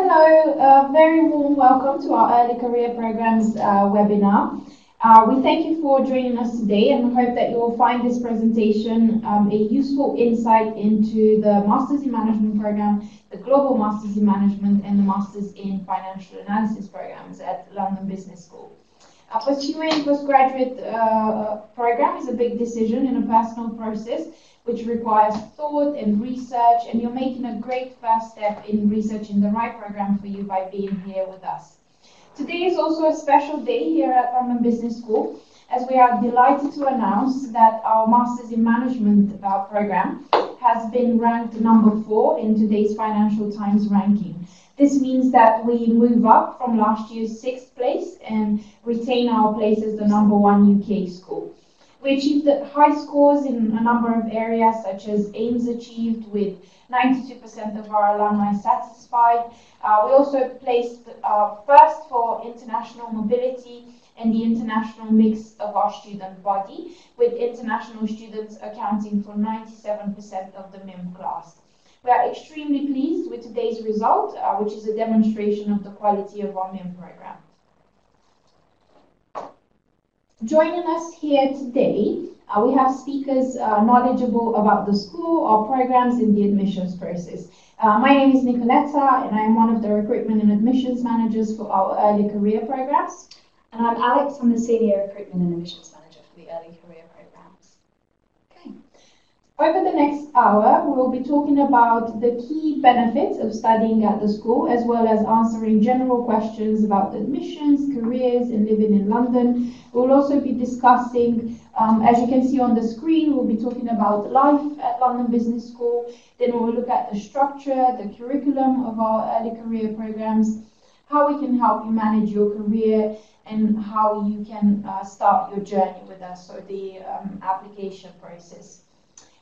Hello, a very warm welcome to our Early Career Programs webinar. We thank you for joining us today and hope that you will find this presentation a useful insight into the Masters in Management program, the Global Masters in Management and the Masters in Financial Analysis programs at London Business School. Pursuing postgraduate program is a big decision in a personal process which requires thought and research, and you're making a great first step in researching the right program for you by being here with us. Today is also a special day here at London Business School, as we are delighted to announce that our Masters in Management program has been ranked number 4 in today's Financial Times ranking. This means that we move up from last year's 6th place and retain our place as the number 1 UK school. We achieved high scores in a number of areas, such as aims achieved, with 92% of our alumni satisfied. We also placed first for international mobility and the international mix of our student body, with international students accounting for 97% of the MIM class. We are extremely pleased with today's result, which is a demonstration of the quality of our MIM program. Joining us here today, we have speakers knowledgeable about the school, our programs, and the admissions process. My name is Nicoleta, and I am one of the recruitment and admissions managers for our early career programs. And I'm Alex, I'm the senior recruitment and admissions manager for the early career programs. Okay. Over the next hour, we will be talking about the key benefits of studying at the school, as well as answering general questions about admissions, careers, and living in London. We'll also be discussing, as you can see on the screen, we'll be talking about life at London Business School. Then we'll look at the structure, the curriculum of our early career programs, how we can help you manage your career, and how you can start your journey with us, so the application process.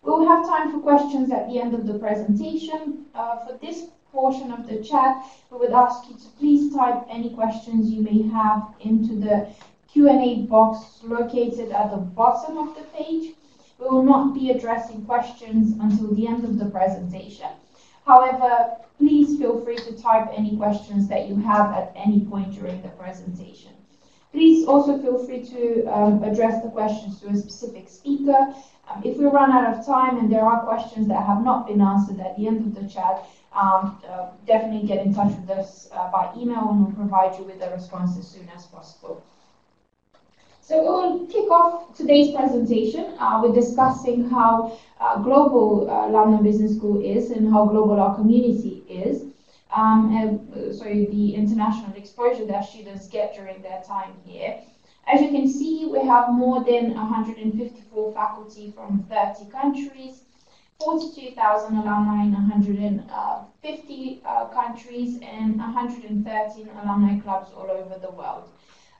We'll have time for questions at the end of the presentation. For this portion of the chat, we would ask you to please type any questions you may have into the Q&A box located at the bottom of the page. We will not be addressing questions until the end of the presentation. However, please feel free to type any questions that you have at any point during the presentation. Please also feel free to address the questions to a specific speaker. If we run out of time and there are questions that have not been answered at the end of the chat, definitely get in touch with us by email, and we'll provide you with a response as soon as possible. So we'll kick off today's presentation with discussing how global London Business School is and how global our community is. So the international exposure that students get during their time here. As you can see, we have more than 154 faculty from 30 countries, 42,000 alumni in 150 countries, and 113 alumni clubs all over the world.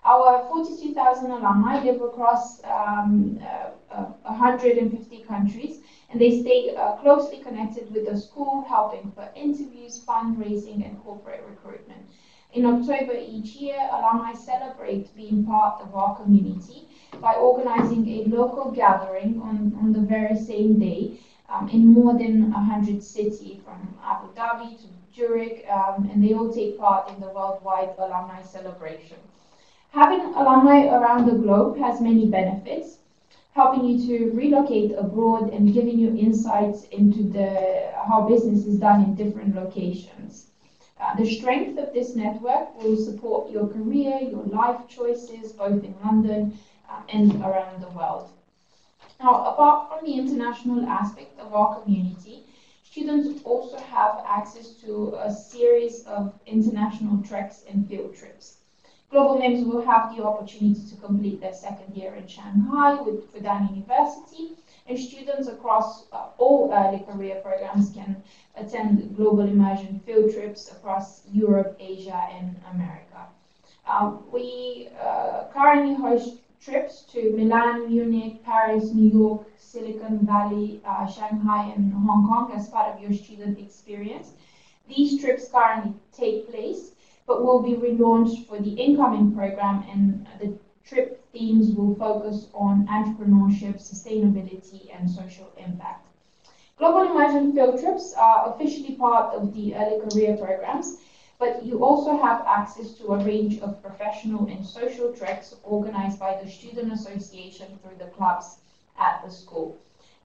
Our 42,000 alumni live across 150 countries, and they stay closely connected with the school, helping for interviews, fundraising, and corporate recruitment. In October each year, alumni celebrate being part of our community by organizing a local gathering on the very same day in more than 100 cities, from Abu Dhabi to Zurich, and they all take part in the worldwide alumni celebration. Having alumni around the globe has many benefits, helping you to relocate abroad and giving you insights into how business is done in different locations. The strength of this network will support your career, your life choices, both in London and around the world. Now, apart from the international aspect of our community, students also have access to a series of international treks and field trips. Global MIMs will have the opportunity to complete their second year in Shanghai with Fudan University, and students across all early career programs can attend global immersion field trips across Europe, Asia, and America. We currently host trips to Milan, Munich, Paris, New York, Silicon Valley, Shanghai, and Hong Kong as part of your student experience. These trips currently take place, but will be relaunched for the incoming program, and the trip themes will focus on entrepreneurship, sustainability, and social impact. Global immersion field trips are officially part of the early career programs, but you also have access to a range of professional and social treks organized by the Student Association through the clubs at the school.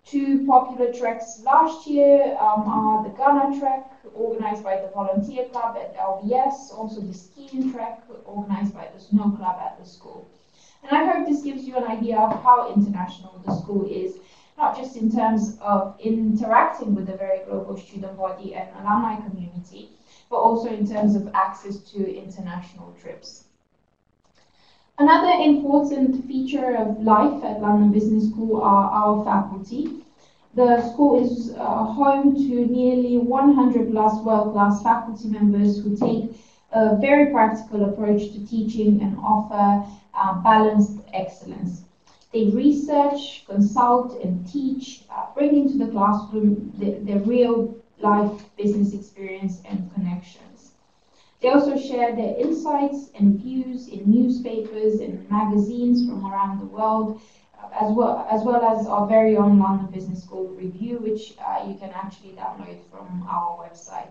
Two popular treks last year are the Ghana trek, organized by the Volunteer Club at LBS, also the skiing trek, organized by the Snow Club at the school. And I hope this gives you an idea of how international the school is, not just in terms of interacting with the very global student body and alumni community, but also in terms of access to international trips. Another important feature of life at London Business School are our faculty. The school is home to nearly 100 plus world-class faculty members who take a very practical approach to teaching and offer balanced excellence. They research, consult, and teach, bringing to the classroom the real-life business experience and connections. They also share their insights and views in newspapers and magazines from around the world, as well as our very own London Business School review, which you can actually download from our website.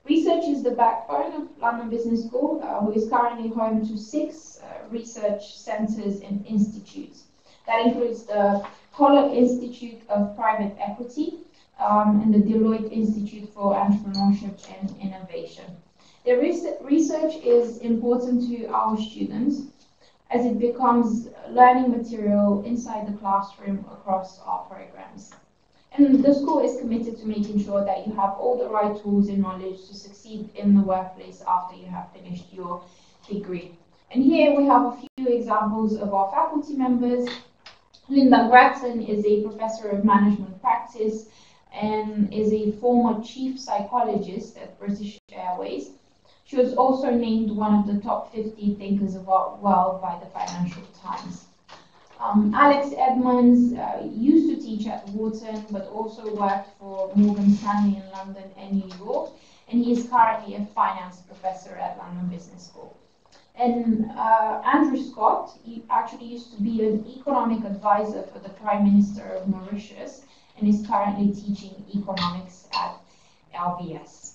Research is the backbone of London Business School, who is currently home to 6 research centres and institutes. That includes the Pollard Institute of Private Equity and the Deloitte Institute for Entrepreneurship and Innovation. The research is important to our students as it becomes learning material inside the classroom across our programs. And the school is committed to making sure that you have all the right tools and knowledge to succeed in the workplace after you have finished your degree. And here we have a few examples of our faculty members. Linda Gratton is a professor of management practice and is a former chief psychologist at British Airways. She was also named one of the top 50 thinkers of our world by the Financial Times. Alex Edmonds used to teach at Wharton, but also worked for Morgan Stanley in London and New York, and he is currently a finance professor at London Business School. And Andrew Scott, he actually used to be an economic advisor for the Prime Minister of Mauritius, and is currently teaching economics at LBS.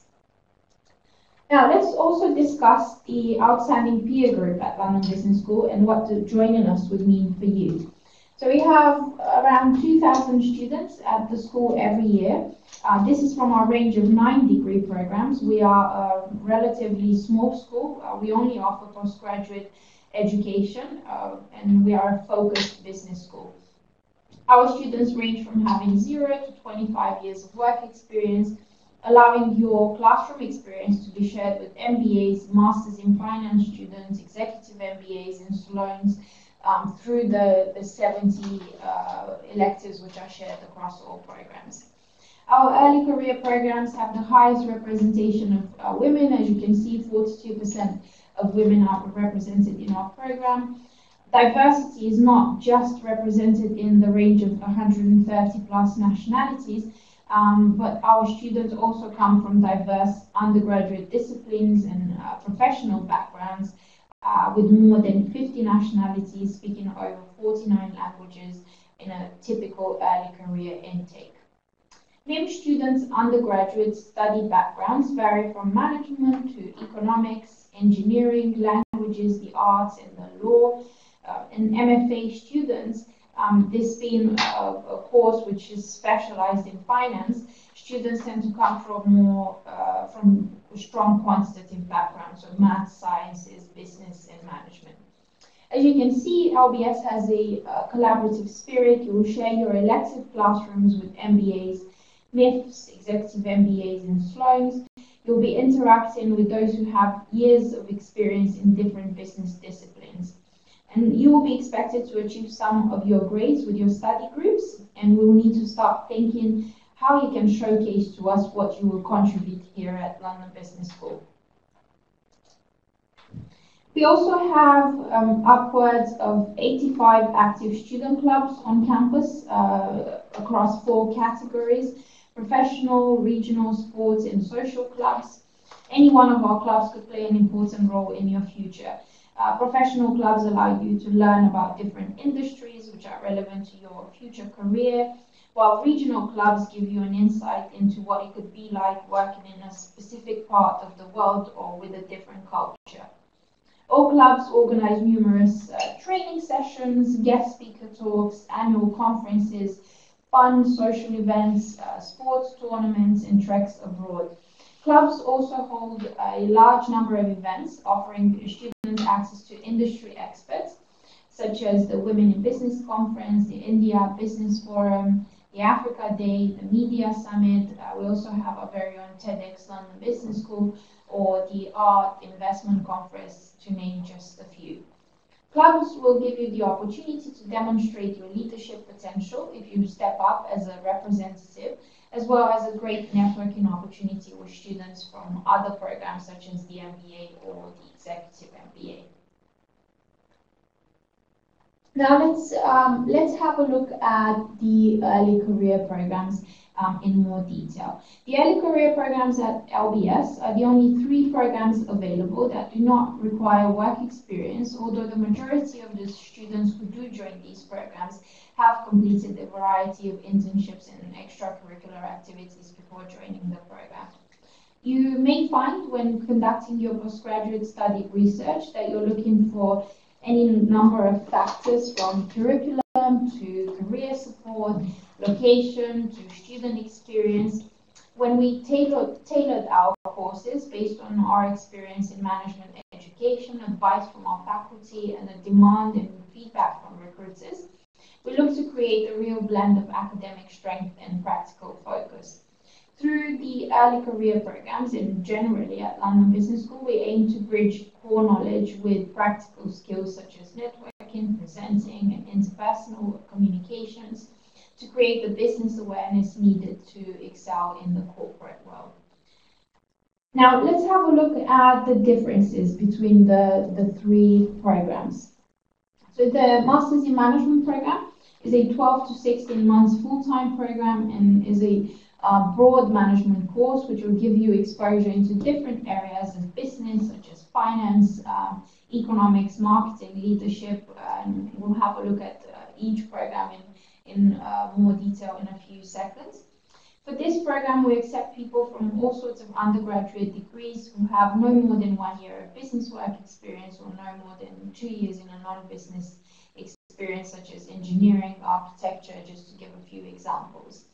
Now, let's also discuss the outstanding peer group at London Business School and what joining us would mean for you. So we have around 2,000 students at the school every year. This is from our range of 9 degree programs. We are a relatively small school. We only offer postgraduate education, and we are a focused business school. Our students range from having 0 to 25 years of work experience, allowing your classroom experience to be shared with MBAs, Masters in Finance students, executive MBAs, and Sloans through the 70 electives which are shared across all programs. Our early career programs have the highest representation of women. As you can see, 42% of women are represented in our program. Diversity is not just represented in the range of 130 plus nationalities, but our students also come from diverse undergraduate disciplines and professional backgrounds with more than 50 nationalities, speaking over 49 languages in a typical early career intake. MIM students' undergraduate study backgrounds vary from management to economics, engineering, languages, the arts, and the law. And MFA students, this being a course which is specialized in finance, students tend to come from strong quantitative backgrounds, so math, sciences, business, and management. As you can see, LBS has a collaborative spirit. You will share your elective classrooms with MBAs, MIFs, executive MBAs, and Sloans. You'll be interacting with those who have years of experience in different business disciplines. And you will be expected to achieve some of your grades with your study groups, and we'll need to start thinking how you can showcase to us what you will contribute here at London Business School. We also have upwards of 85 active student clubs on campus across 4 categories: professional, regional, sports, and social clubs. Any one of our clubs could play an important role in your future. Professional clubs allow you to learn about different industries which are relevant to your future career. while regional clubs give you an insight into what it could be like working in a specific part of the world or with a different culture. All clubs organize numerous training sessions, guest speaker talks, annual conferences, fun social events, sports tournaments, and treks abroad. Clubs also hold a large number of events offering students access to industry experts, such as the Women in Business Conference, the India Business Forum, the Africa Day, the Media Summit. We also have our very own TEDx London Business School, or the Art Investment Conference, to name just a few. Clubs will give you the opportunity to demonstrate your leadership potential if you step up as a representative, as well as a great networking opportunity with students from other programs such as the MBA or the Executive MBA. Now let's have a look at the early career programs in more detail. The early career programs at LBS are the only 3 programs available that do not require work experience, although the majority of the students who do join these programs have completed a variety of internships and extracurricular activities before joining the program. You may find when conducting your postgraduate study research that you're looking for any number of factors, from curriculum to career support, location to student experience. When we tailored our courses based on our experience in management education, advice from our faculty, and the demand and feedback from recruiters, we look to create a real blend of academic strength and practical focus. Through the early career programs and generally at London Business School, we aim to bridge core knowledge with practical skills such as networking, presenting, and interpersonal communications to create the business awareness needed to excel in the corporate world. Now, let's have a look at the differences between the 3 programs. So the Masters in Management program is a 12 to 16 months full-time program and is a broad management course which will give you exposure into different areas of business such as finance, economics, marketing, leadership, and we'll have a look at each program in more detail in a few seconds. For this program, we accept people from all sorts of undergraduate degrees who have no more than 1 year of business work experience or no more than 2 years in a non-business experience such as engineering, architecture, just to give a few examples.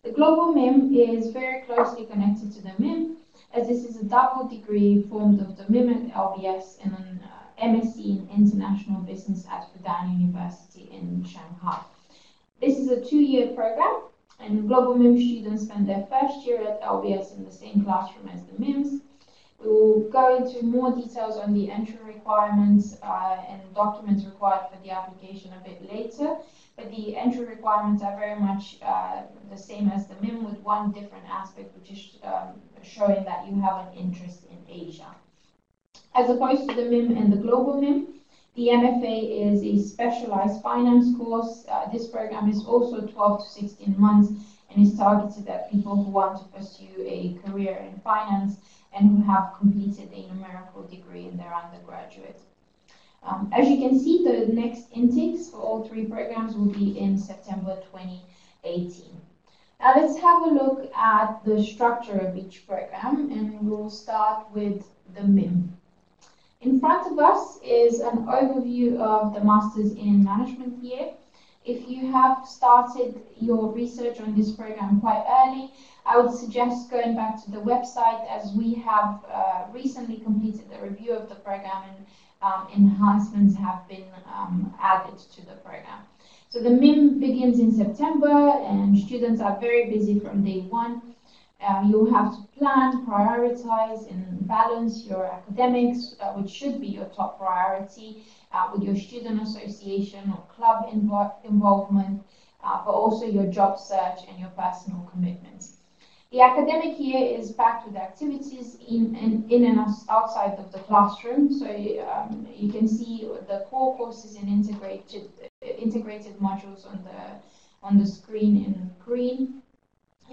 The Global MIM is very closely connected to the MIM, as this is a double degree formed of the MIM at LBS and an MSc in International Business at Fudan University in Shanghai. This is a 2-year program, and Global MIM students spend their first year at LBS in the same classroom as the MIMs. We will go into more details on the entry requirements and documents required for the application a bit later, but the entry requirements are very much the same as the MIM, with one different aspect, which is showing that you have an interest in Asia. As opposed to the MIM and the Global MIM, the MFA is a specialized finance course. This program is also 12 to 16 months and is targeted at people who want to pursue a career in finance and who have completed a numerical degree in their undergraduate. As you can see, the next intakes for all 3 programs will be in September 2018. Now let's have a look at the structure of each program, and we'll start with the MIM. In front of us is an overview of the Masters in Management year. If you have started your research on this program quite early, I would suggest going back to the website, as we have recently completed a review of the program and enhancements have been added to the program. So the MIM begins in September and students are very busy from day 1. You'll have to plan, prioritize, and balance your academics, which should be your top priority, with your student association or club involvement, but also your job search and your personal commitments. The academic year is packed with activities in and outside of the classroom. So you can see the core courses and integrated modules on the screen in green.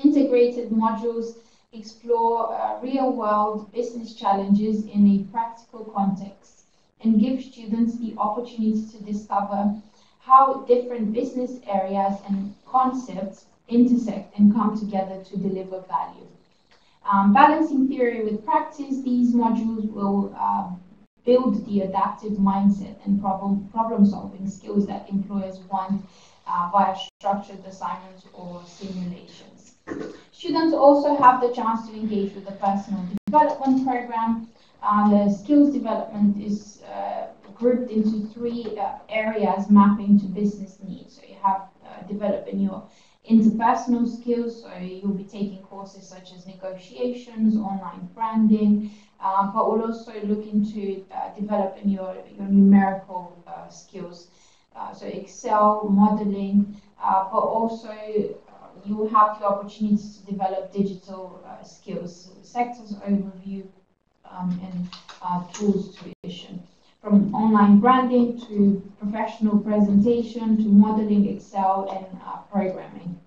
Integrated modules explore real-world business challenges in a practical context and give students the opportunity to discover how different business areas and concepts intersect and come together to deliver value. Balancing theory with practice, these modules will build the adaptive mindset and problem-solving skills that employers want via structured assignments or simulations. Students also have the chance to engage with the personal development program. The skills development is grouped into three areas mapping to business needs. So you have developing your interpersonal skills, so you'll be taking courses such as negotiations, online branding, but we'll also look into developing your numerical skills, so Excel, modeling, but also you will have the opportunity to develop digital skills, sectors overview, and tools tuition. From online branding to professional presentation to modeling, Excel, and programming.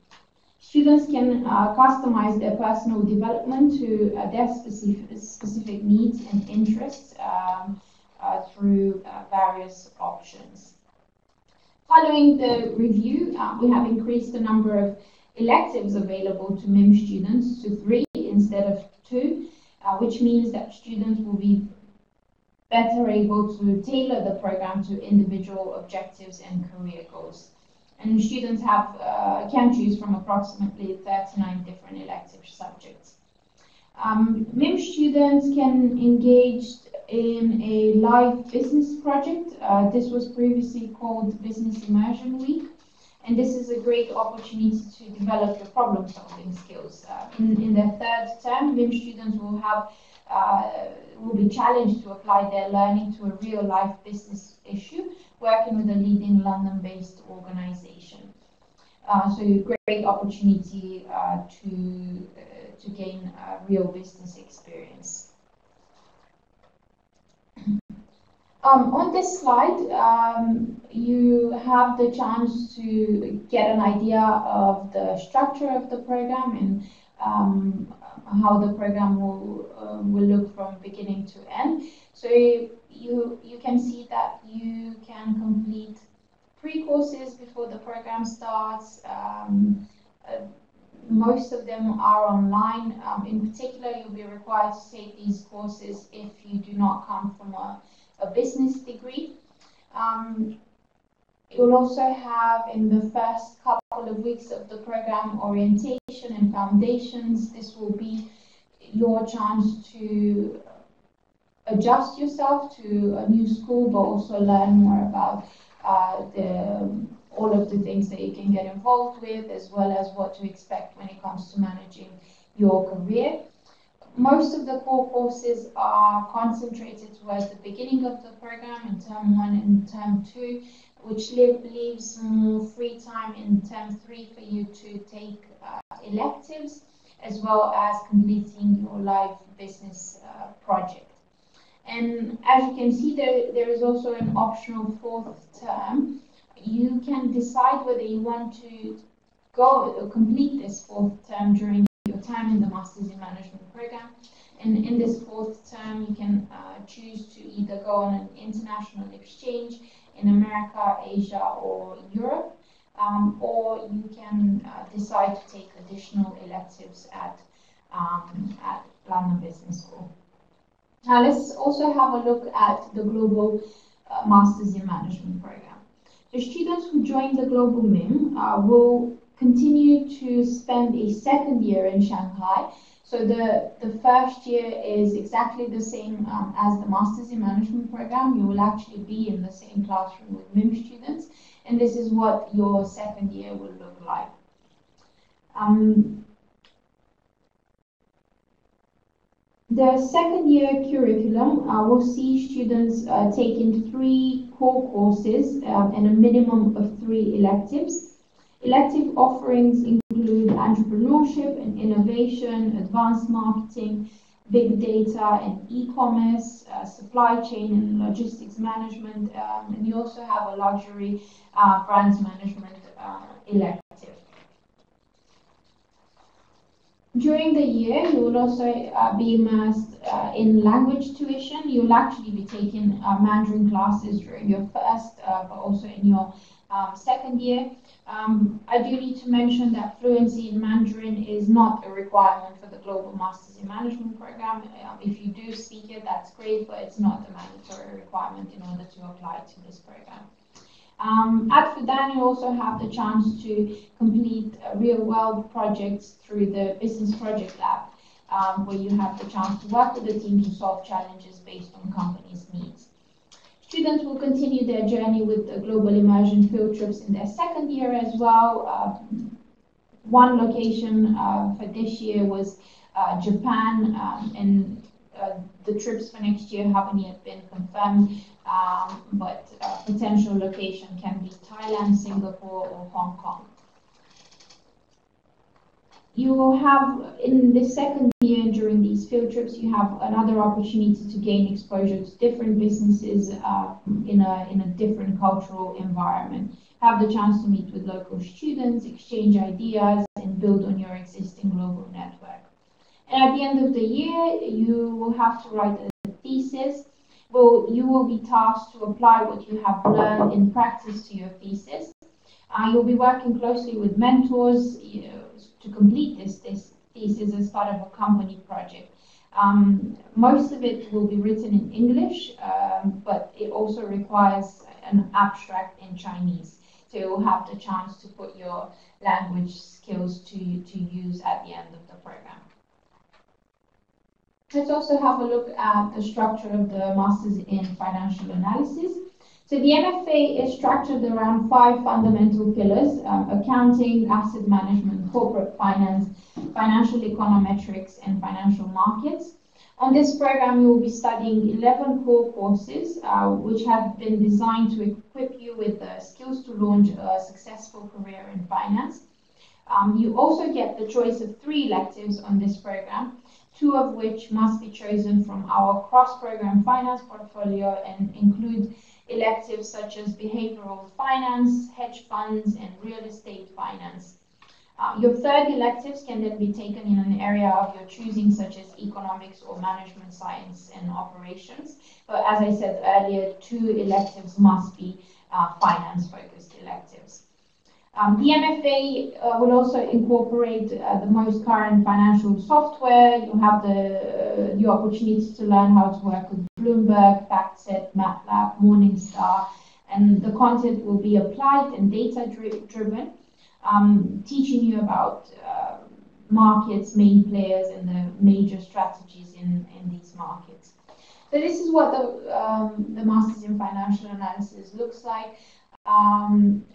Students can customize their personal development to their specific needs and interests through various options. Following the review, we have increased the number of electives available to MIM students to 3 instead of 2, which means that students will be better able to tailor the program to individual objectives and career goals. And students can choose from approximately 39 different elective subjects. MIM students can engage in a live business project. This was previously called Business Immersion Week. And this is a great opportunity to develop your problem-solving skills. In their 3rd term, MIM students will be challenged to apply their learning to a real-life business issue, working with a leading London-based organization. So a great opportunity to gain real business experience. On this slide, you have the chance to get an idea of the structure of the program and how the program will look from beginning to end. So you can see that you can complete pre-courses before the program starts. Most of them are online. In particular, you'll be required to take these courses if you do not come from a business degree. You'll also have in the first couple of weeks of the program orientation and foundations. This will be your chance to adjust yourself to a new school, but also learn more about all of the things that you can get involved with, as well as what to expect when it comes to managing your career. Most of the core courses are concentrated towards the beginning of the program in term 1 and term 2, which leaves more free time in term 3 for you to take electives, as well as completing your live business project. And as you can see, there is also an optional 4th term. You can decide whether you want to complete this 4th term during your time in the Masters in Management program. And in this 4th term, you can choose to either go on an international exchange in America, Asia, or Europe, or you can decide to take additional electives at London Business School. Now let's also have a look at the Global Masters in Management program. The students who join the Global MIM will continue to spend a 2nd year in Shanghai. So the first year is exactly the same as the Masters in Management program. You will actually be in the same classroom with MIM students, and this is what your 2nd year will look like. The 2nd year curriculum will see students taking 3 core courses and a minimum of 3 electives. Elective offerings include entrepreneurship and innovation, advanced marketing, big data and e-commerce, supply chain and logistics management, and you also have a luxury brands management elective. During the year, you will also be immersed in language tuition. You will actually be taking Mandarin classes during your first, but also in your second year. I do need to mention that fluency in Mandarin is not a requirement for the Global Masters in Management program. If you do speak it, that's great, but it's not a mandatory requirement in order to apply to this program. At Fudan, you also have the chance to complete real-world projects through the Business Project Lab, where you have the chance to work with the team to solve challenges based on companies' needs. Students will continue their journey with the global immersion field trips in their second year as well. One location for this year was Japan, and the trips for next year haven't yet been confirmed, but potential location can be Thailand, Singapore, or Hong Kong. You will have, in the second year during these field trips, you have another opportunity to gain exposure to different businesses in a different cultural environment. Have the chance to meet with local students, exchange ideas, and build on your existing global network. And at the end of the year, you will have to write a thesis. Well, you will be tasked to apply what you have learned in practice to your thesis. You'll be working closely with mentors, to complete this thesis as part of a company project. Most of it will be written in English, but it also requires an abstract in Chinese. So you'll have the chance to put your language skills to use at the end of the program. Let's also have a look at the structure of the Masters in Financial Analysis. So the MFA is structured around 5 fundamental pillars: accounting, asset management, corporate finance, financial econometrics, and financial markets. On this program, you will be studying 11 core courses, which have been designed to equip you with the skills to launch a successful career in finance. You also get the choice of 3 electives on this program, 2 of which must be chosen from our cross-program finance portfolio and include electives such as behavioral finance, hedge funds, and real estate finance. Your 3rd electives can then be taken in an area of your choosing, such as economics or management science and operations. But as I said earlier, 2 electives must be finance-focused electives. The MFA will also incorporate the most current financial software. You'll have the opportunity to learn how to work with Bloomberg, FactSet, MATLAB, Morningstar, and the content will be applied and data-driven, teaching you about markets, main players, and the major strategies in these markets. So this is what the Masters in Financial Analysis looks like.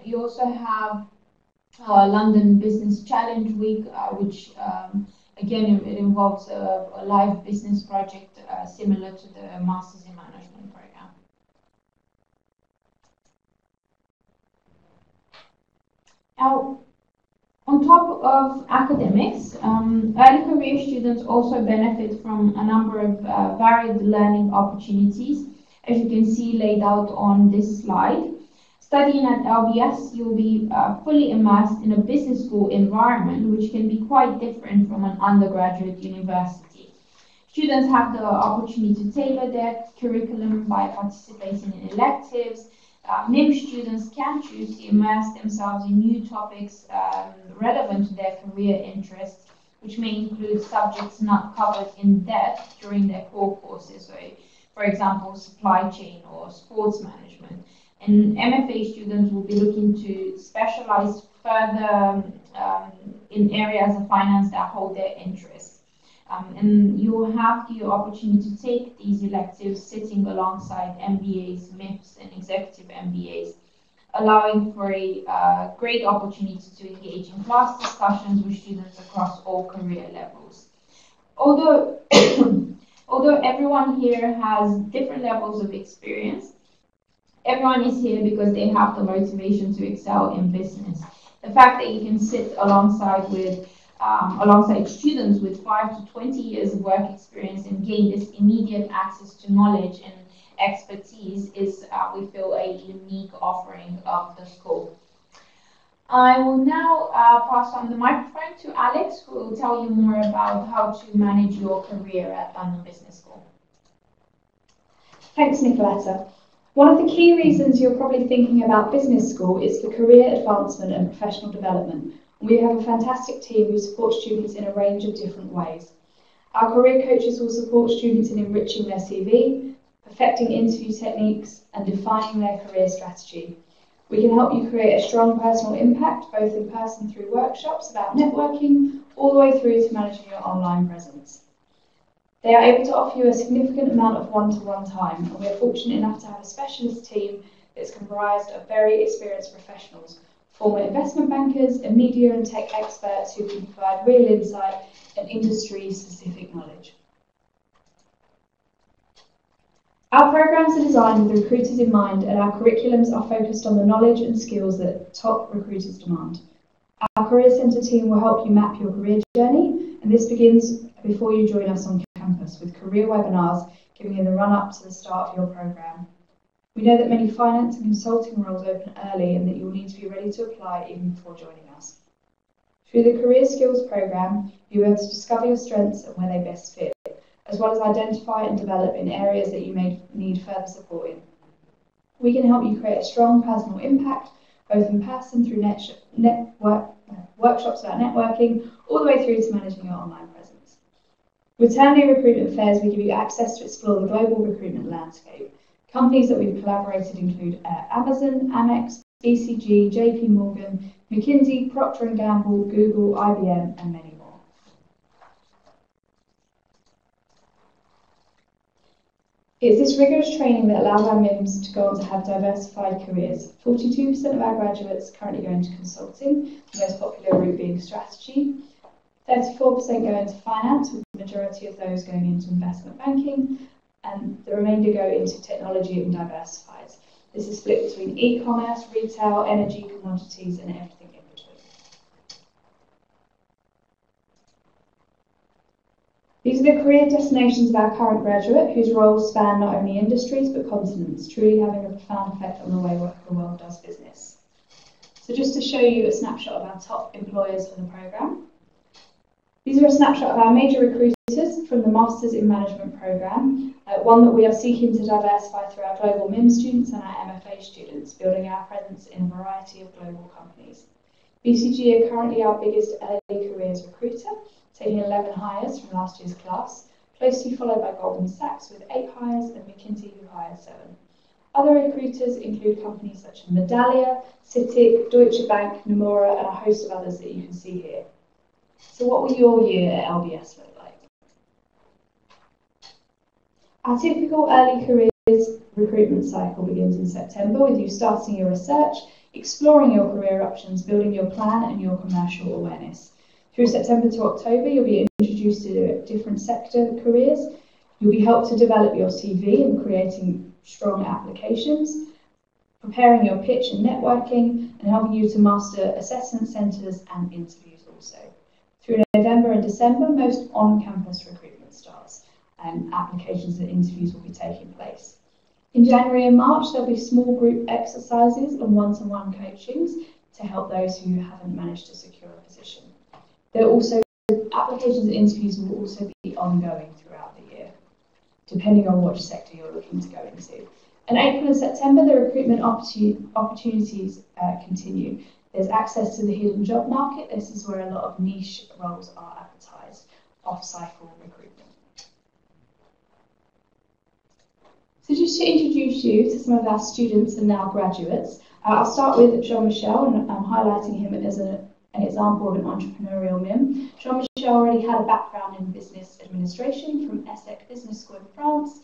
You also have London Business Challenge Week, which again, it involves a live business project similar to the Masters in Management program. Now, on top of academics, early career students also benefit from a number of varied learning opportunities, as you can see laid out on this slide. Studying at LBS, you'll be fully immersed in a business school environment, which can be quite different from an undergraduate university. Students have the opportunity to tailor their curriculum by participating in electives. NIM students can choose to immerse themselves in new topics relevant to their career interests, which may include subjects not covered in depth during their core courses, so, for example, supply chain or sports management. And MFA students will be looking to specialize further in areas of finance that hold their interest. And you will have the opportunity to take these electives sitting alongside MBAs, MIPS, and executive MBAs, allowing for a great opportunity to engage in class discussions with students across all career levels. Although everyone here has different levels of experience, everyone is here because they have the motivation to excel in business. The fact that you can sit alongside students with 5 to 20 years of work experience and gain this immediate access to knowledge and expertise is, we feel, a unique offering of the school. I will now pass on the microphone to Alex, who will tell you more about how to manage your career at London Business School. Thanks, Nicoleta. One of the key reasons you're probably thinking about business school is for career advancement and professional development. We have a fantastic team who support students in a range of different ways. Our career coaches will support students in enriching their CV, perfecting interview techniques, and defining their career strategy. We can help you create a strong personal impact, both in person through workshops about networking, all the way through to managing your online presence. They are able to offer you a significant amount of one-to-one time, and we are fortunate enough to have a specialist team that's comprised of very experienced professionals, former investment bankers and media and tech experts who can provide real insight and industry-specific knowledge. Our programs are designed with recruiters in mind, and our curriculums are focused on the knowledge and skills that top recruiters demand. Our Career Centre team will help you map your career journey, and this begins before you join us on campus with career webinars giving you the run-up to the start of your program. We know that many finance and consulting roles open early and that you will need to be ready to apply even before joining us. Through the Career Skills programme, you'll be able to discover your strengths and where they best fit, as well as identify and develop in areas that you may need further support in. We can help you create a strong personal impact, both in person through workshops about networking, all the way through to managing your online presence. With Turn-Day recruitment fairs, we give you access to explore the global recruitment landscape. Companies that we've collaborated include Amazon, Amex, BCG, JP Morgan, McKinsey, Procter & Gamble, Google, IBM, and many more. It's this rigorous training that allows our MIMs to go on to have diversified careers. 42% of our graduates currently go into consulting, the most popular route being strategy. 34% go into finance, with the majority of those going into investment banking, and the remainder go into technology and diversified. This is split between e-commerce, retail, energy, commodities, and everything in between. These are the career destinations of our current graduate, whose roles span not only industries but continents, truly having a profound effect on the way the world does business. So just to show you a snapshot of our top employers for the programme. These are a snapshot of our major recruiters from the Masters in Management programme, one that we are seeking to diversify through our global MIM students and our MFA students, building our presence in a variety of global companies. BCG are currently our biggest early careers recruiter, taking 11 hires from last year's class, closely followed by Goldman Sachs with 8 hires and McKinsey who hired 7. Other recruiters include companies such as Medallia, Citic, Deutsche Bank, Nomura, and a host of others that you can see here. So what will your year at LBS look like? Our typical early careers recruitment cycle begins in September with you starting your research, exploring your career options, building your plan and your commercial awareness. Through September to October, you'll be introduced to different sector careers. You'll be helped to develop your CV and creating strong applications, preparing your pitch and networking, and helping you to master assessment centres and interviews also. Through November and December, most on-campus recruitment starts, and applications and interviews will be taking place. In January and March, there'll be small group exercises and one-to-one coachings to help those who haven't managed to secure a position. There are also applications and interviews will also be ongoing throughout the year, depending on which sector you're looking to go into. In April and September, the recruitment opportunities continue. There's access to the hidden job market. This is where a lot of niche roles are advertised, off-cycle recruitment. So just to introduce you to some of our students and now graduates, I'll start with Jean-Michel, and I'm highlighting him as an example of an entrepreneurial MIM. Jean-Michel already had a background in business administration from ESSEC Business School in France.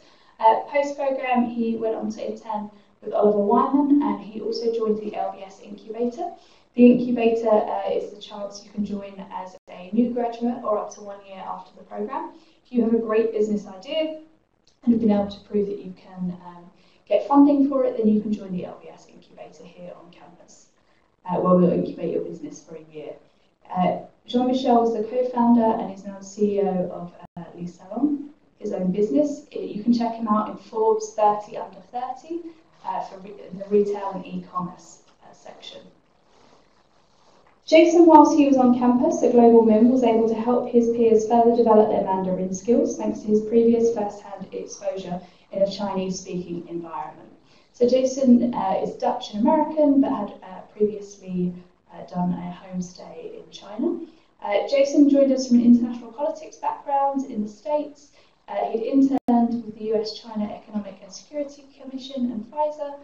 Post-programme, he went on to intern with Oliver Wyman, and he also joined the LBS Incubator. The incubator is the chance you can join as a new graduate or up to 1 year after the programme. If you have a great business idea and have been able to prove that you can get funding for it, then you can join the LBS Incubator here on campus, where we'll incubate your business for a year. Jean-Michel is the co-founder and is now the CEO of Le Salon, his own business. You can check him out in Forbes 30 Under 30 for the retail and e-commerce section. Jason, whilst he was on campus at Global MIM, was able to help his peers further develop their Mandarin skills thanks to his previous first-hand exposure in a Chinese-speaking environment. So Jason is Dutch and American, but had previously done a homestay in China. Jason joined us from an international politics background in the States. He'd interned with the US-China Economic and Security Commission and Pfizer.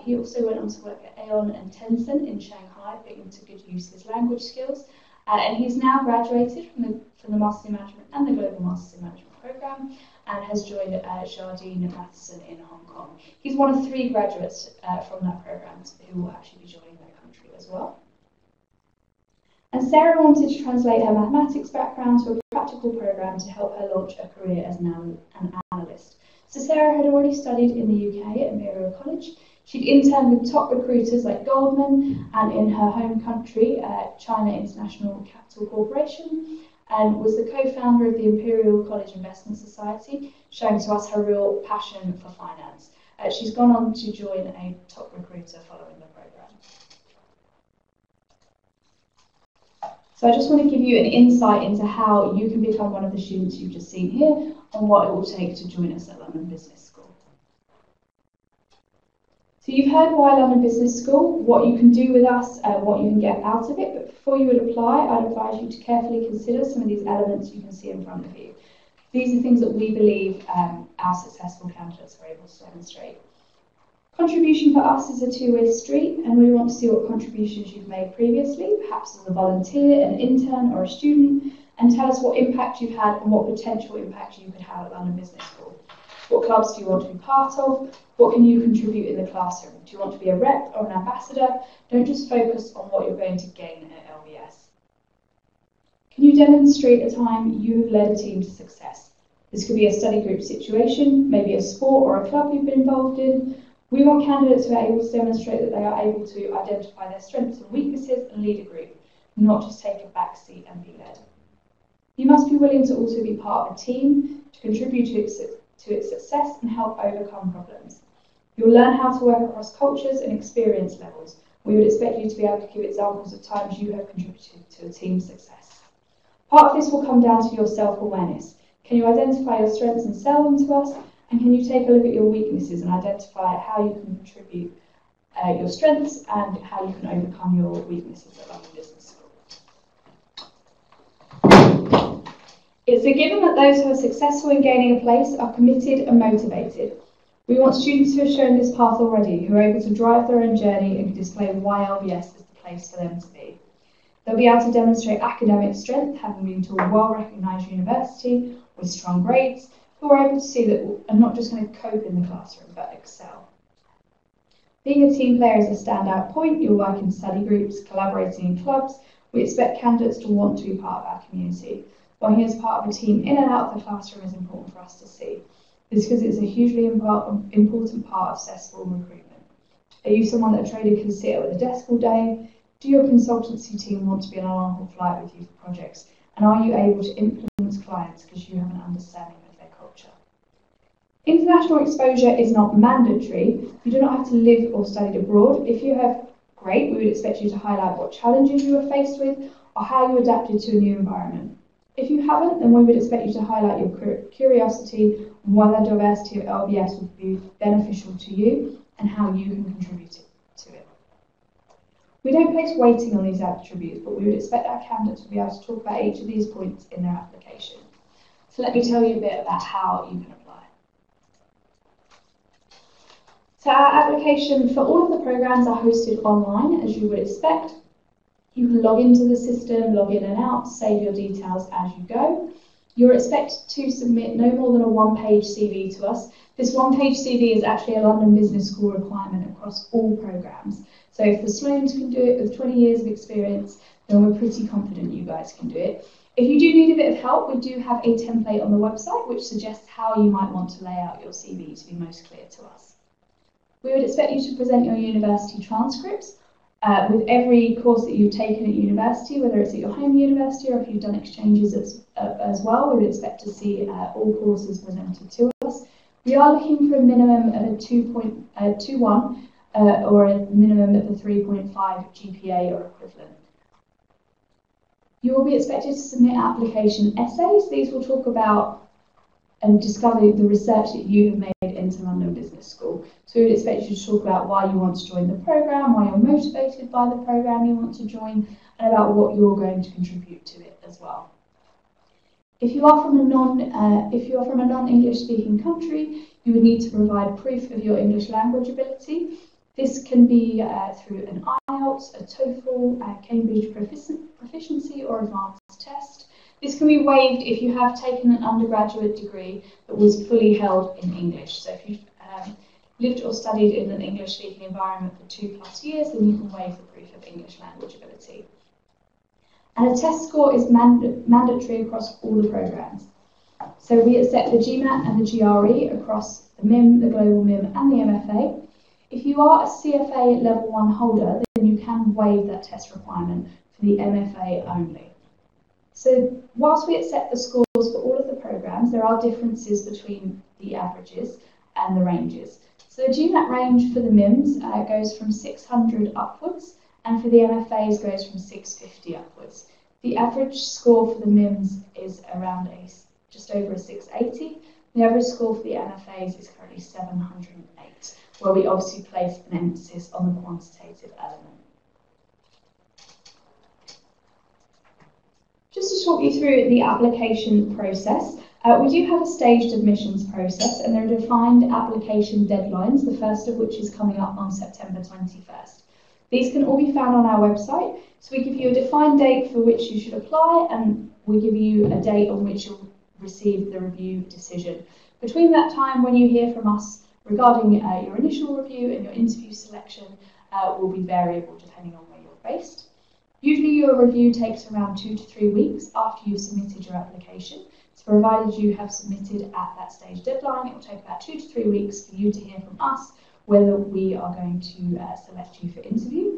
He also went on to work at Aeon and Tencent in Shanghai, putting to good use his language skills. And he's now graduated from the Masters in Management and the Global Masters in Management program, and has joined Jardine Matheson in Hong Kong. He's one of 3 graduates from that program who will actually be joining their country as well. And Sarah wanted to translate her mathematics background to a practical program to help her launch a career as an analyst. So Sarah had already studied in the UK at Imperial College. She'd interned with top recruiters like Goldman and in her home country, China International Capital Corporation, and was the co-founder of the Imperial College Investment Society, showing to us her real passion for finance. She's gone on to join a top recruiter following the program. So I just want to give you an insight into how you can become one of the students you've just seen here and what it will take to join us at London Business School. So you've heard why London Business School, what you can do with us, what you can get out of it, but before you would apply, I'd advise you to carefully consider some of these elements you can see in front of you. These are things that we believe our successful candidates are able to demonstrate. Contribution for us is a two-way street, and we want to see what contributions you've made previously, perhaps as a volunteer, an intern or a student, and tell us what impact you've had and what potential impact you could have at London Business School. What clubs do you want to be part of? What can you contribute in the classroom? Do you want to be a rep or an ambassador? Don't just focus on what you're going to gain at LBS. Can you demonstrate a time you have led a team to success? This could be a study group situation, maybe a sport or a club you've been involved in. We want candidates who are able to demonstrate that they are able to identify their strengths and weaknesses and lead a group, not just take a back seat and be led. You must be willing to also be part of a team, to contribute to its success and help overcome problems. You'll learn how to work across cultures and experience levels. We would expect you to be able to give examples of times you have contributed to a team's success. Part of this will come down to your self-awareness. Can you identify your strengths and sell them to us? And can you take a look at your weaknesses and identify how you can contribute your strengths and how you can overcome your weaknesses at London Business School? It's a given that those who are successful in gaining a place are committed and motivated. We want students who have shown this path already, who are able to drive their own journey and can display why LBS is the place for them to be. They'll be able to demonstrate academic strength, having been to a well-recognised university with strong grades, who are able to see that are not just going to cope in the classroom, but excel. Being a team player is a standout point. You'll work in study groups, collaborating in clubs. We expect candidates to want to be part of our community. Working as part of a team in and out of the classroom is important for us to see. This because it's a hugely important part of successful recruitment. Are you someone that a trader can sit at a desk all day? Do your consultancy team want to be on a long-haul flight with you for projects? And are you able to influence clients because you have an understanding of their culture? International exposure is not mandatory. You do not have to live or study abroad. If you have, great, we would expect you to highlight what challenges you were faced with or how you adapted to a new environment. If you haven't, then we would expect you to highlight your curiosity on why the diversity of LBS would be beneficial to you and how you can contribute to it. We don't place weighting on these attributes, but we would expect our candidates to be able to talk about each of these points in their application. So let me tell you a bit about how you can apply. So our application for all of the programs are hosted online, as you would expect. You can log into the system, log in and out, save your details as you go. You're expected to submit no more than a one-page CV to us. This one-page CV is actually a London Business School requirement across all programs. So if the Sloanes can do it with 20 years of experience, then we're pretty confident you guys can do it. If you do need a bit of help, we do have a template on the website which suggests how you might want to lay out your CV to be most clear to us. We would expect you to present your university transcripts with every course that you've taken at university, whether it's at your home university or if you've done exchanges as well. We would expect to see all courses presented to us. We are looking for a minimum of a 2.1 or a minimum of a 3.5 GPA or equivalent. You will be expected to submit application essays. These will talk about and discover the research that you have made into London Business School. So we would expect you to talk about why you want to join the programme, why you're motivated by the programme you want to join, and about what you're going to contribute to it as well. If you are from a non-English speaking country, you would need to provide proof of your English language ability. This can be through an IELTS, a TOEFL, a Cambridge proficiency or advanced test. This can be waived if you have taken an undergraduate degree that was fully held in English. So if you've lived or studied in an English-speaking environment for 2+ years, then you can waive the proof of English language ability. And a test score is mandatory across all the programmes. So we accept the GMAT and the GRE across the MIM, the Global MIM and the MFA. If you are a CFA Level 1 holder, then you can waive that test requirement for the MFA only. So whilst we accept the scores for all of the programmes, there are differences between the averages and the ranges. So the GMAT range for the MIMS goes from 600 upwards, and for the MFAs goes from 650 upwards. The average score for the MIMS is around just over a 680. The average score for the MFAs is currently 708, where we obviously place an emphasis on the quantitative element. Just to talk you through the application process, we do have a staged admissions process, and there are defined application deadlines, the first of which is coming up on September 21st. These can all be found on our website, so we give you a defined date for which you should apply, and we give you a date on which you'll receive the review decision. Between that time, when you hear from us regarding your initial review and your interview selection, will be variable depending on where you're based. Usually your review takes around 2 to 3 weeks after you've submitted your application. So provided you have submitted at that stage deadline, it will take about 2 to 3 weeks for you to hear from us whether we are going to select you for interview.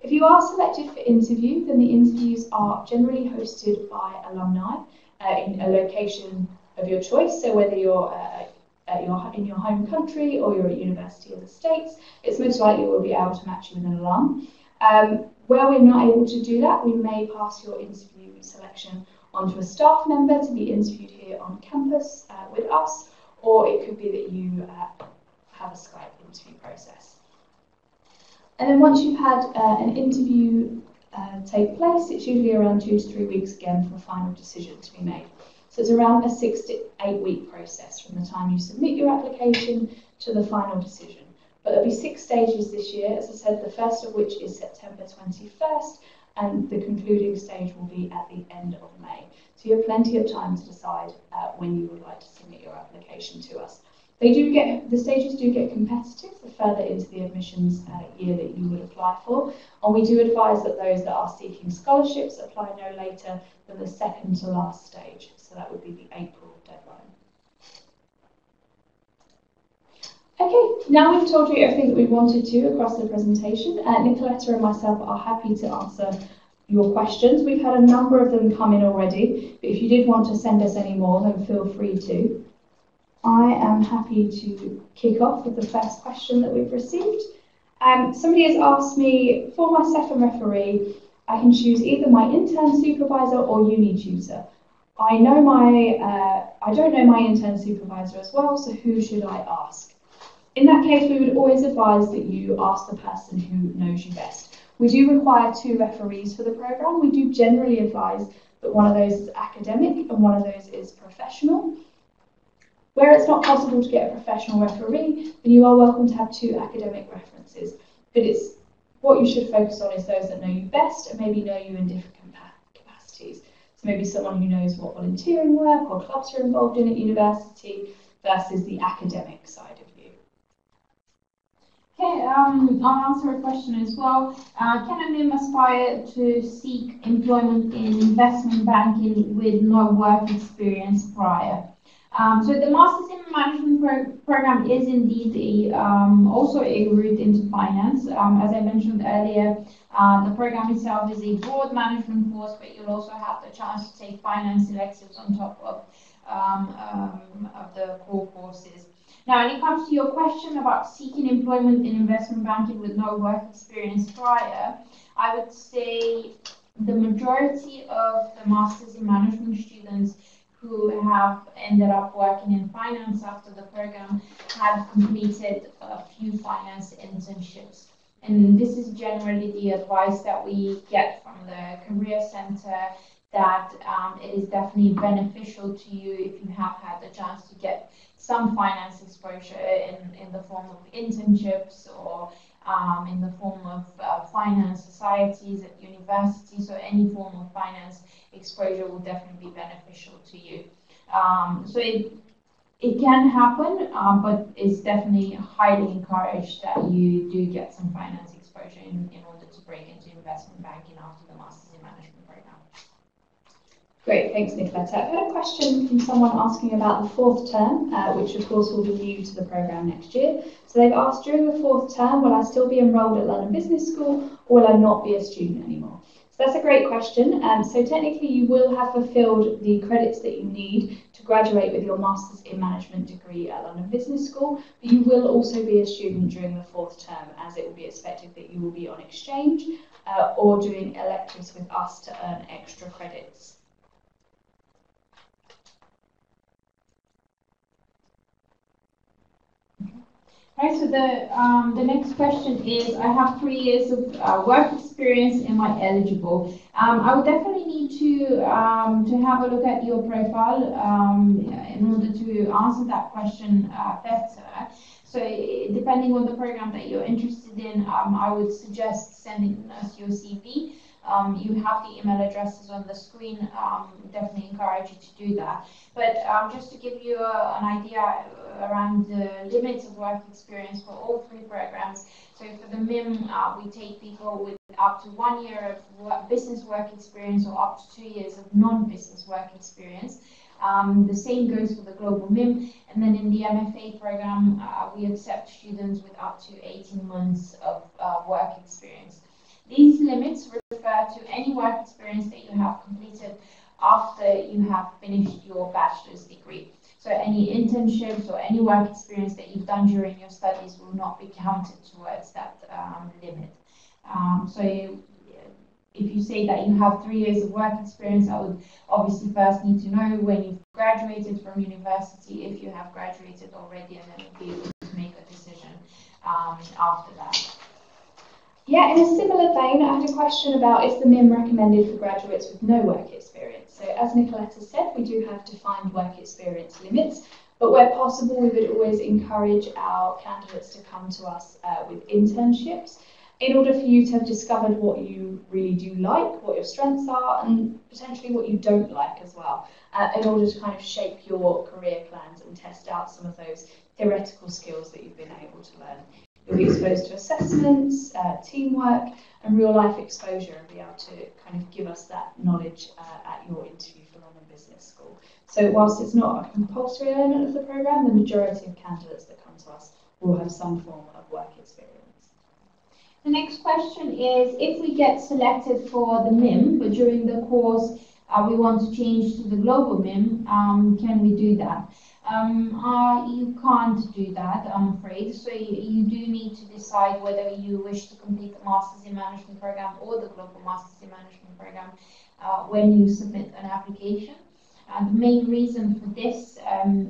If you are selected for interview, then the interviews are generally hosted by alumni in a location of your choice. So whether you're in your home country or you're at university of the States, it's most likely we'll be able to match you with an alum. Where we're not able to do that, we may pass your interview selection onto a staff member to be interviewed here on campus with us, or it could be that you have a Skype interview process. And then once you've had an interview take place, it's usually around 2 to 3 weeks again for a final decision to be made. So it's around a 6 to 8 week process from the time you submit your application to the final decision. But there'll be 6 stages this year, as I said, the first of which is September 21st, and the concluding stage will be at the end of May. So you have plenty of time to decide when you would like to submit your application to us. The stages do get competitive the further into the admissions year that you would apply for, and we do advise that those that are seeking scholarships apply no later than the second to last stage, so that would be the April deadline. Okay, now we've told you everything that we wanted to across the presentation. Nicoleta and myself are happy to answer your questions. We've had a number of them come in already, but if you did want to send us any more, then feel free to. I am happy to kick off with the first question that we've received. Somebody has asked me, for my second referee, I can choose either my intern supervisor or uni tutor. I don't know my intern supervisor as well, so who should I ask? In that case, we would always advise that you ask the person who knows you best. We do require 2 referees for the programme. We do generally advise that one of those is academic and one of those is professional. Where it's not possible to get a professional referee, then you are welcome to have 2 academic references. But what you should focus on is those that know you best and maybe know you in different capacities. So maybe someone who knows what volunteering work or clubs you're involved in at university versus the academic side of you. Okay, I'll answer a question as well. Can a MIM aspire to seek employment in investment banking with no work experience prior? So the Masters in Management program is indeed also a route into finance. As I mentioned earlier, the program itself is a broad management course, but you'll also have the chance to take finance electives on top of the core courses. Now, when it comes to your question about seeking employment in investment banking with no work experience prior, I would say the majority of the Masters in Management students who have ended up working in finance after the program have completed a few finance internships. And this is generally the advice that we get from the Career Centre, that it is definitely beneficial to you if you have had the chance to get some finance exposure in the form of internships or in the form of finance societies at universities, or any form of finance exposure will definitely be beneficial to you. So it can happen, but it's definitely highly encouraged that you do get some finance exposure in order to break into investment banking after the Masters in Management program. Great, thanks Nicoleta. I've had a question from someone asking about the fourth term, which of course will be new to the programme next year. So they've asked, during the fourth term, will I still be enrolled at London Business School, or will I not be a student anymore? So that's a great question. So technically you will have fulfilled the credits that you need to graduate with your Masters in Management degree at London Business School, but you will also be a student during the fourth term, as it will be expected that you will be on exchange or doing electives with us to earn extra credits. Right, so the next question is, I have 3 years of work experience, am I eligible? I would definitely need to have a look at your profile in order to answer that question better. So depending on the program that you're interested in, I would suggest sending us your CV. You have the email addresses on the screen. Definitely encourage you to do that. But just to give you an idea around the limits of work experience for all 3 programs. So for the MIM, we take people with up to 1 year of business work experience or up to 2 years of non-business work experience. The same goes for the Global MIM. And then in the MFA program, we accept students with up to 18 months of work experience. These limits refer to any work experience that you have completed after you have finished your bachelor's degree. So any internships or any work experience that you've done during your studies will not be counted towards that limit. So if you say that you have 3 years of work experience, I would obviously first need to know when you've graduated from university, if you have graduated already, and then be able to make a decision after that. Yeah, in a similar vein, I had a question about, is the MIM recommended for graduates with no work experience? So as Nicoleta said, we do have defined work experience limits, but where possible, we would always encourage our candidates to come to us with internships in order for you to have discovered what you really do like, what your strengths are, and potentially what you don't like as well, in order to kind of shape your career plans and test out some of those theoretical skills that you've been able to learn. You'll be exposed to assessments, teamwork, and real-life exposure, and be able to kind of give us that knowledge at your interview for London Business School. So whilst it's not a compulsory element of the programme, the majority of candidates that come to us will have some form of work experience. The next question is, if we get selected for the MIM, but during the course we want to change to the Global MIM, can we do that? You can't do that, I'm afraid. So you do need to decide whether you wish to complete the Masters in Management program or the Global Masters in Management program when you submit an application. The main reason for this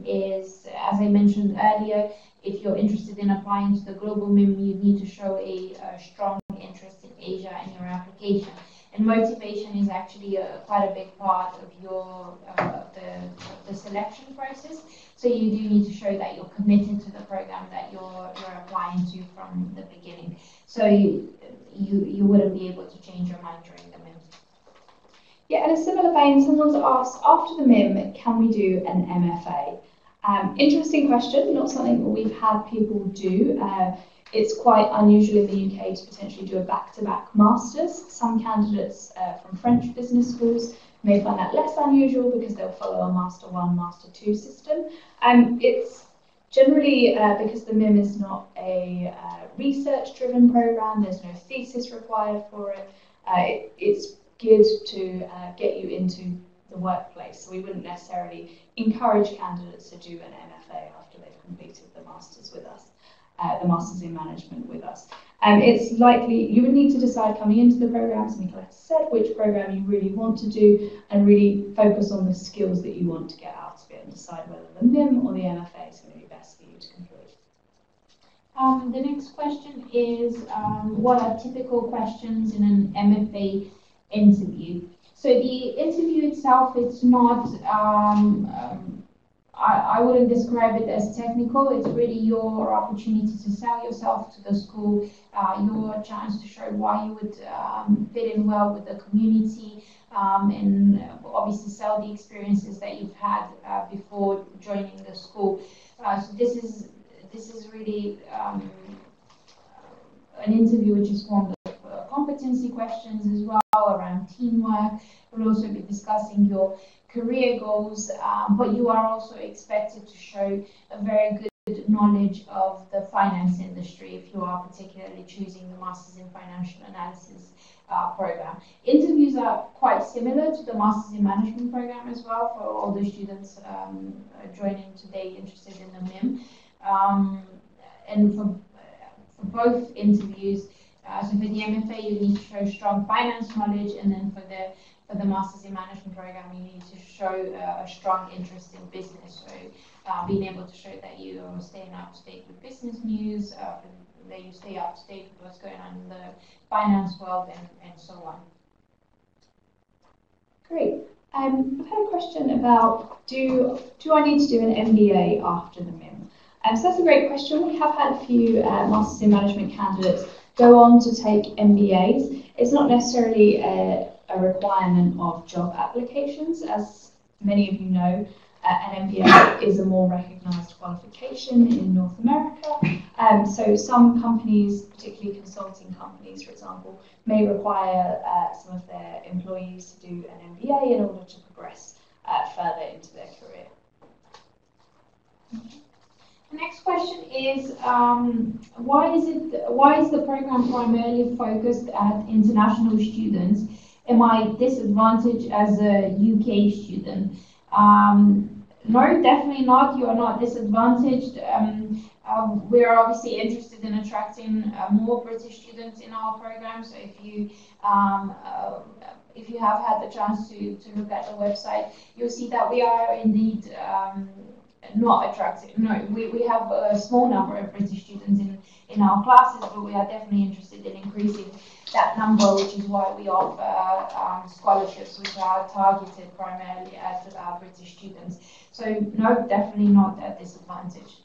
is, as I mentioned earlier, if you're interested in applying to the Global MIM, you need to show a strong interest in Asia in your application. And motivation is actually quite a big part of your the selection process. So you do need to show that you're committed to the program that you're applying to from the beginning. So you wouldn't be able to change your mind during the MIM. Yeah, in a similar vein, someone's asked, after the MIM, can we do an MFA? Interesting question, not something that we've had people do. It's quite unusual in the UK to potentially do a back-to-back masters. Some candidates from French business schools may find that less unusual because they'll follow a Master 1, Master 2 system. It's generally because the MIM is not a research-driven program, there's no thesis required for it. It's geared to get you into the workplace, so we wouldn't necessarily encourage candidates to do an MFA after they've completed the Masters with us. The Masters in Management with us. It's likely you would need to decide coming into the program, as Nicoleta said, which program you really want to do and really focus on the skills that you want to get out of it and decide whether the MIM or the MFA is going to be best for you to complete. The next question is, what are typical questions in an MFA interview? So the interview itself, it's not, I wouldn't describe it as technical. It's really your opportunity to sell yourself to the school, your chance to show why you would fit in well with the community, and obviously sell the experiences that you've had before joining the school. So this is really an interview which is formed of competency questions as well, around teamwork. We'll also be discussing your career goals, but you are also expected to show a very good knowledge of the finance industry if you are particularly choosing the Masters in Financial Analysis program. Interviews are quite similar to the Masters in Management program as well for all the students joining today interested in the MIM. And for both interviews, so for the MFA you need to show strong finance knowledge, and then for the Masters in Management program you need to show a strong interest in business. So being able to show that you are staying up to date with business news, that you stay up to date with what's going on in the finance world, and so on. Great. I've had a question about do I need to do an MBA after the MIM? So that's a great question. We have had a few Masters in Management candidates go on to take MBAs. It's not necessarily a requirement of job applications. As many of you know, an MBA is a more recognised qualification in North America. So some companies, particularly consulting companies, for example, may require some of their employees to do an MBA in order to progress further into their career. The next question is, why is the program primarily focused at international students? Am I disadvantaged as a UK student? No, definitely not. You are not disadvantaged. We are obviously interested in attracting more British students in our program. So if you have had the chance to look at the website, you'll see that we are indeed not attractive. No, we have a small number of British students in our classes, but we are definitely interested in increasing that number, which is why we offer scholarships which are targeted primarily at British students. So no, definitely not at disadvantage.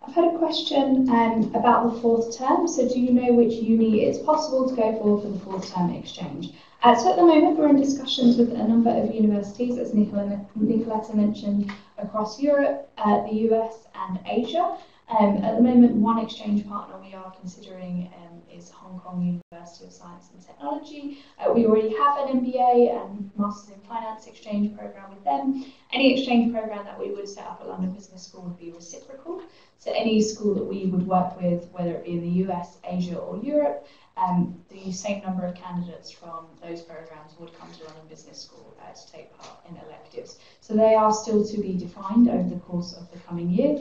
I've had a question about the fourth term. So do you know which uni it's possible to go for the fourth term exchange? So at the moment we're in discussions with a number of universities, as Nicoleta mentioned, across Europe, the US and Asia. At the moment, one exchange partner we are considering is Hong Kong University of Science and Technology. We already have an MBA and Masters in Finance exchange program with them. Any exchange program that we would set up at London Business School would be reciprocal. So any school that we would work with, whether it be in the US, Asia or Europe, the same number of candidates from those programs would come to London Business School to take part in electives. So they are still to be defined over the course of the coming year,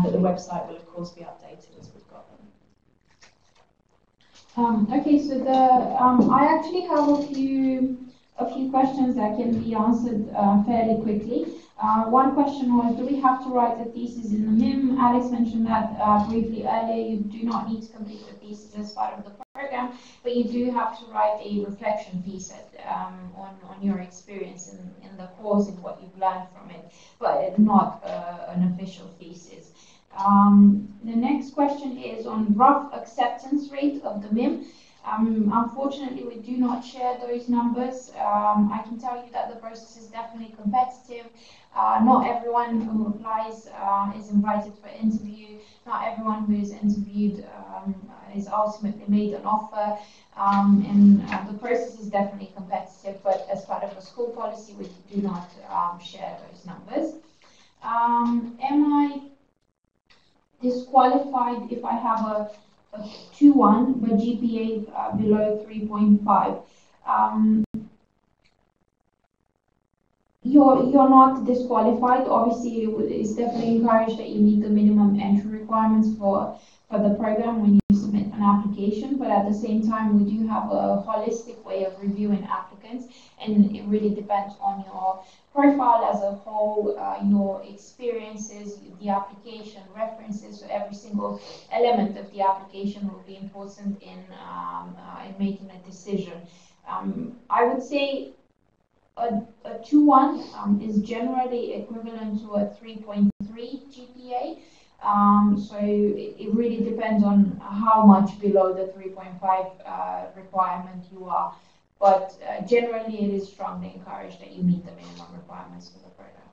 but the website will of course be updated as we've got them. Okay, so I actually have a few questions that can be answered fairly quickly. One question was, do we have to write a thesis in the MIM? Alex mentioned that briefly earlier. You do not need to complete the thesis as part of the program, but you do have to write a reflection piece on your experience in the course and what you've learned from it, but not an official thesis. The next question is on rough acceptance rate of the MIM. Unfortunately, we do not share those numbers. I can tell you that the process is definitely competitive. Not everyone who applies is invited for interview. Not everyone who is interviewed is ultimately made an offer. And the process is definitely competitive, but as part of the school policy, we do not share those numbers. Am I disqualified if I have a 2.1 but GPA below 3.5? You're not disqualified. Obviously, it's definitely encouraged that you meet the minimum entry requirements for for the program when you submit an application, but at the same time, we do have a holistic way of reviewing applicants, and it really depends on your profile as a whole, your experiences, the application, references, so every single element of the application will be important in making a decision. I would say a 2.1 is generally equivalent to a 3.3 GPA. So it really depends on how much below the 3.5 requirement you are. But generally, it is strongly encouraged that you meet the minimum requirements for the program.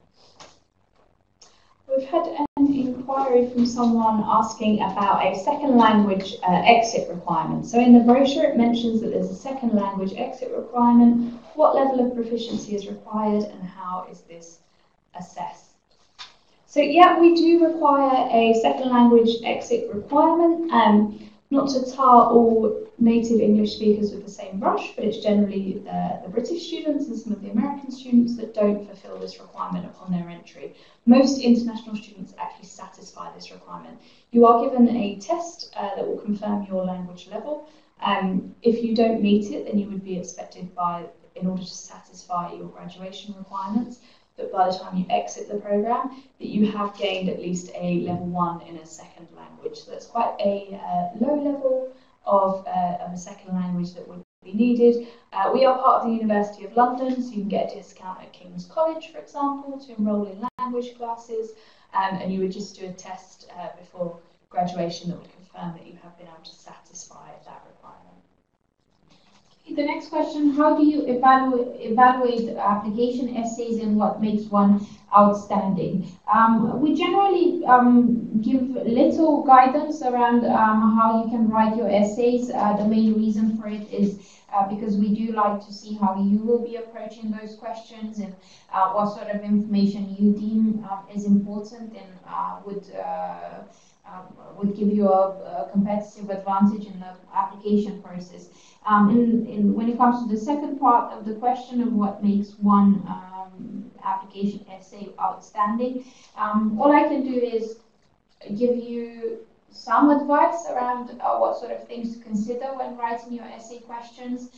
We've had an inquiry from someone asking about a second language exit requirement. So in the brochure, it mentions that there's a second language exit requirement. What level of proficiency is required, and how is this assessed? So yeah, we do require a second language exit requirement. Not to tar all native English speakers with the same brush, but it's generally the British students and some of the American students that don't fulfill this requirement upon their entry. Most international students actually satisfy this requirement. You are given a test that will confirm your language level. If you don't meet it, then you would be expected in order to satisfy your graduation requirements, that by the time you exit the program, that you have gained at least a level 1 in a second language. So that's quite a low level of a second language that would be needed. We are part of the University of London, so you can get a discount at King's College, for example, to enrol in language classes, and you would just do a test before graduation that would confirm that you have been able to satisfy that requirement. The next question, how do you evaluate application essays and what makes one outstanding? We generally give little guidance around how you can write your essays. The main reason for it is because we do like to see how you will be approaching those questions and what sort of information you deem is important and would give you a competitive advantage in the application process. When it comes to the second part of the question of what makes one application essay outstanding, all I can do is give you some advice around what sort of things to consider when writing your essay questions.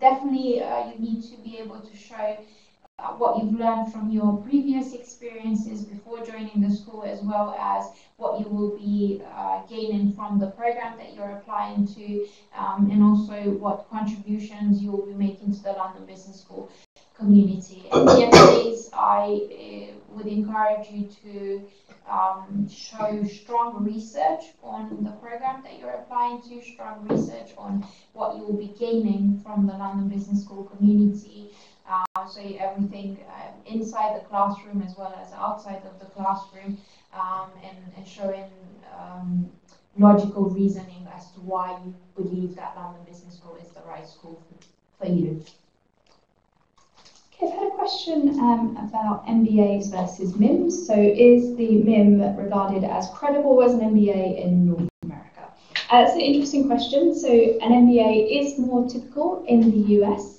Definitely, you need to be able to show what you've learned from your previous experiences before joining the school, as well as what you will be gaining from the program that you're applying to, and also what contributions you will be making to the London Business School community. And the essays, I would encourage you to show strong research on the program that you're applying to, strong research on what you will be gaining from the London Business School community. So everything inside the classroom as well as outside of the classroom, and showing logical reasoning as to why you believe that London Business School is the right school for you. Okay, I've had a question about MBAs versus MIMs. So is the MIM regarded as credible as an MBA in North America? It's an interesting question. So an MBA is more typical in the US.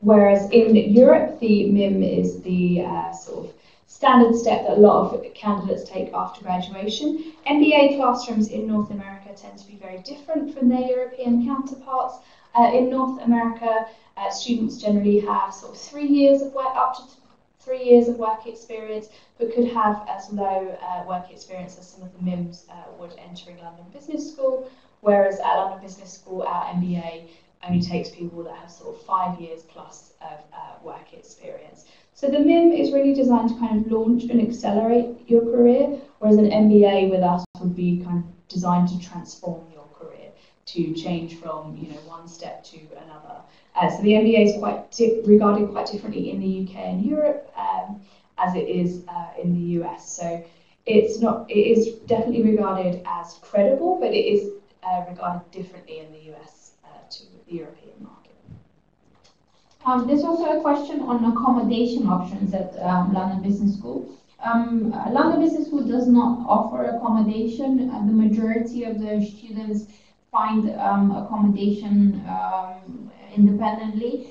Whereas in Europe, the MIM is the sort of standard step that a lot of candidates take after graduation. MBA classrooms in North America tend to be very different from their European counterparts. In North America, students generally have sort of 3 years of work, up to 3 years of work experience, but could have as low work experience as some of the MIMs would entering London Business School. Whereas at London Business School, our MBA only takes people that have sort of 5 years plus of work experience. So the MIM is really designed to kind of launch and accelerate your career, whereas an MBA with us would be kind of designed to transform your career, to change from one step to another. So the MBA is regarded quite differently in the UK and Europe as it is in the US. So it is definitely regarded as credible, but it is regarded differently in the US to the European market. There's also a question on accommodation options at London Business School. London Business School does not offer accommodation. The majority of the students find accommodation independently.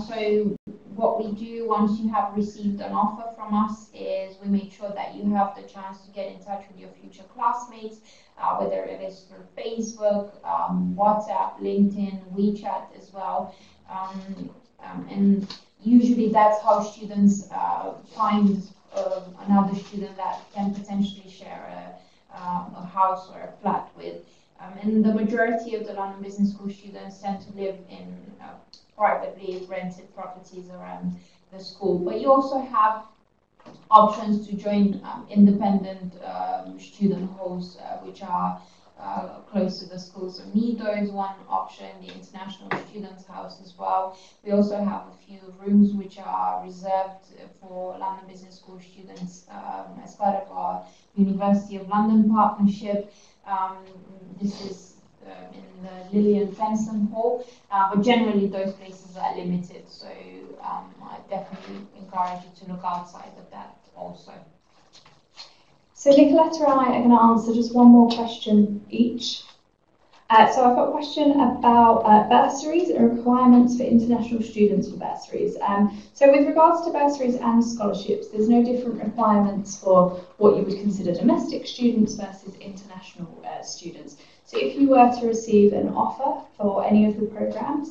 So what we do once you have received an offer from us is we make sure that you have the chance to get in touch with your future classmates, whether it is through Facebook, WhatsApp, LinkedIn, WeChat as well. And usually that's how students find another student that can potentially share a house or a flat with. And the majority of the London Business School students tend to live in privately rented properties around the school. But you also have options to join independent student halls, which are close to the school. So Nido is one option, the International Students' House as well. We also have a few rooms which are reserved for London Business School students as part of our University of London partnership. This is in the Lillian Fenson Hall, but generally those places are limited, so I definitely encourage you to look outside of that also. So Nicoleta and I are going to answer just one more question each. So I've got a question about bursaries and requirements for international students for bursaries. So with regards to bursaries and scholarships, there's no different requirements for what you would consider domestic students versus international students. So if you were to receive an offer for any of the programs,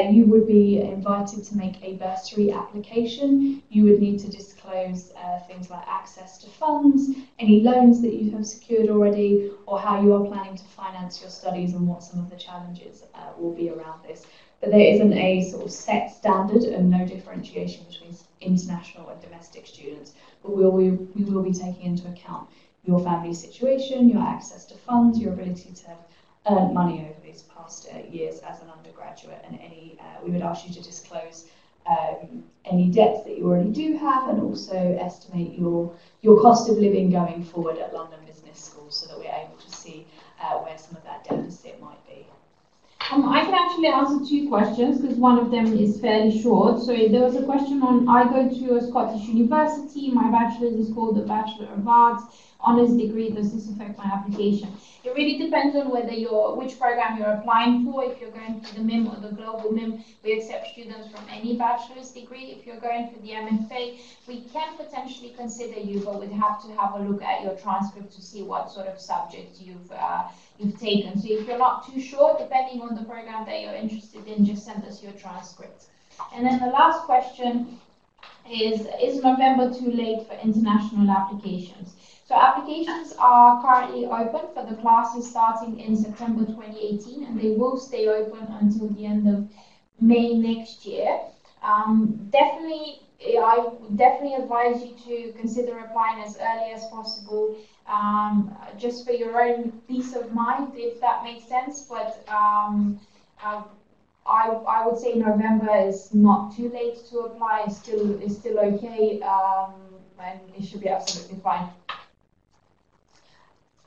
you would be invited to make a bursary application. You would need to disclose things like access to funds, any loans that you have secured already, or how you are planning to finance your studies and what some of the challenges will be around this. But there isn't a sort of set standard and no differentiation between international and domestic students. But we will be taking into account your family situation, your access to funds, your ability to earn money over these past years as an undergraduate, and any we would ask you to disclose any debts that you already do have, and also estimate your cost of living going forward at London Business School, so that we're able to see where some of that deficit might be. I can actually answer two questions because one of them is fairly short. So there was a question on, I go to a Scottish university, my bachelor's is called the Bachelor of Arts, honours degree, does this affect my application? It really depends on whether which program you're applying for. If you're going for the MIM or the Global MIM, we accept students from any bachelor's degree. If you're going for the MFA, we can potentially consider you, but we'd have to have a look at your transcript to see what sort of subjects you've taken. So if you're not too sure, depending on the program that you're interested in, just send us your transcript. And then the last question is November too late for international applications? So applications are currently open for the classes starting in September 2018, and they will stay open until the end of May next year. I would definitely advise you to consider applying as early as possible, just for your own peace of mind, if that makes sense. But I would say November is not too late to apply. It's still okay, and it should be absolutely fine.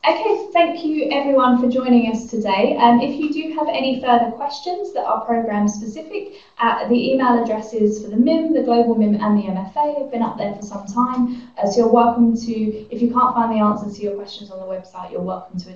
Okay, thank you everyone for joining us today. If you do have any further questions that are program specific, the email addresses for the MIM, the Global MIM and the MFA have been up there for some time. So you're welcome to, if you can't find the answers to your questions on the website, you're welcome to